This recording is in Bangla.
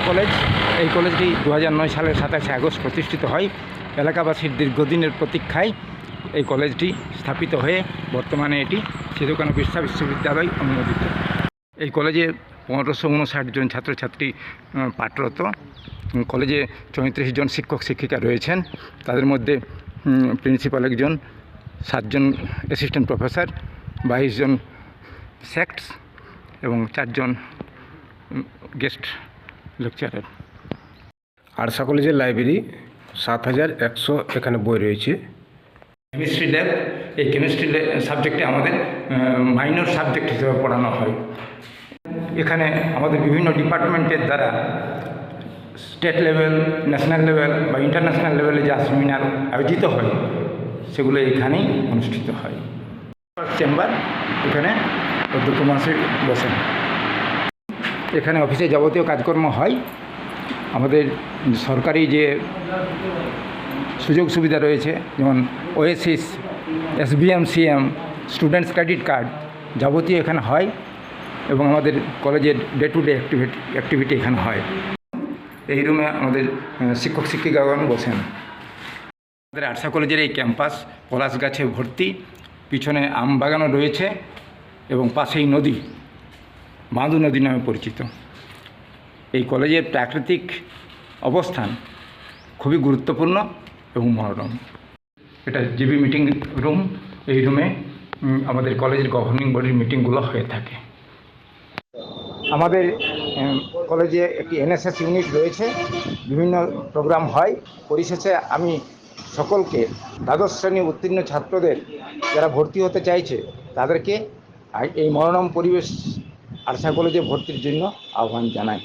কলেজ। এই কলেজটি 2009 সালের 27 আগস্ট প্রতিষ্ঠিত হয়। এলাকাবাসীর দীর্ঘদিনের প্রতীক্ষায় এই কলেজটি স্থাপিত হয়ে বর্তমানে এটি সিধু-কানু বিশ্ববিদ্যালয় অনুমোদিত। এই কলেজে 1559 জন ছাত্রছাত্রী পাঠরত। কলেজে 34 জন শিক্ষক শিক্ষিকা রয়েছেন। তাদের মধ্যে প্রিন্সিপাল একজন, 7 জন অ্যাসিস্ট্যান্ট প্রফেসর, 22 জন সেক্টস এবং 4 জন গেস্ট লেকচারার। আরসা কলেজের লাইব্রেরি 7100 এখানে বই রয়েছে। কেমিস্ট্রি ল্যাব, এই কেমিস্ট্রি সাবজেক্টে আমাদের মাইনর সাবজেক্ট হিসেবে পড়ানো হয়। এখানে আমাদের বিভিন্ন ডিপার্টমেন্টের দ্বারা স্টেট লেভেল, ন্যাশনাল লেভেল বা ইন্টারন্যাশনাল লেভেলে যা সেমিনার আয়োজিত হয় সেগুলো এখানেই অনুষ্ঠিত হয়। চেম্বার, এখানে অধ্যক্ষ মহাশয় বসেন। এখানে অফিসে যাবতীয় কাজকর্ম হয়। আমাদের সরকারি যে সুযোগ সুবিধা রয়েছে, যেমন oasis, SBM, CM, students credit card যাবতীয় এখানে হয় এবং আমাদের কলেজের ডে টু ডে অ্যাক্টিভিটি এখানে হয়। এই রুমে আমাদের শিক্ষক শিক্ষিকাগণ বসেন। আমাদের আরসা কলেজের এই ক্যাম্পাস পলাশ গাছে ভর্তি, পিছনে আম বাগানও রয়েছে এবং পাশেই নদী, বাঁধু নদী নামে পরিচিত। এই কলেজের প্রাকৃতিক অবস্থান খুবই গুরুত্বপূর্ণ এবং মনোরম। এটা জিবি মিটিং রুম। এই রুমে আমাদের কলেজের গভর্নিং বডির মিটিংগুলো হয়ে থাকে। আমাদের কলেজে একটি এনএসএস ইউনিট রয়েছে, বিভিন্ন প্রোগ্রাম হয়। পরিশেষে আমি সকলকে দ্বাদশ শ্রেণী উত্তীর্ণ ছাত্রদের যারা ভর্তি হতে চাইছে তাদেরকে এই মনোরম পরিবেশ আরসা কলেজে ভর্তির জন্য আহ্বান জানাই।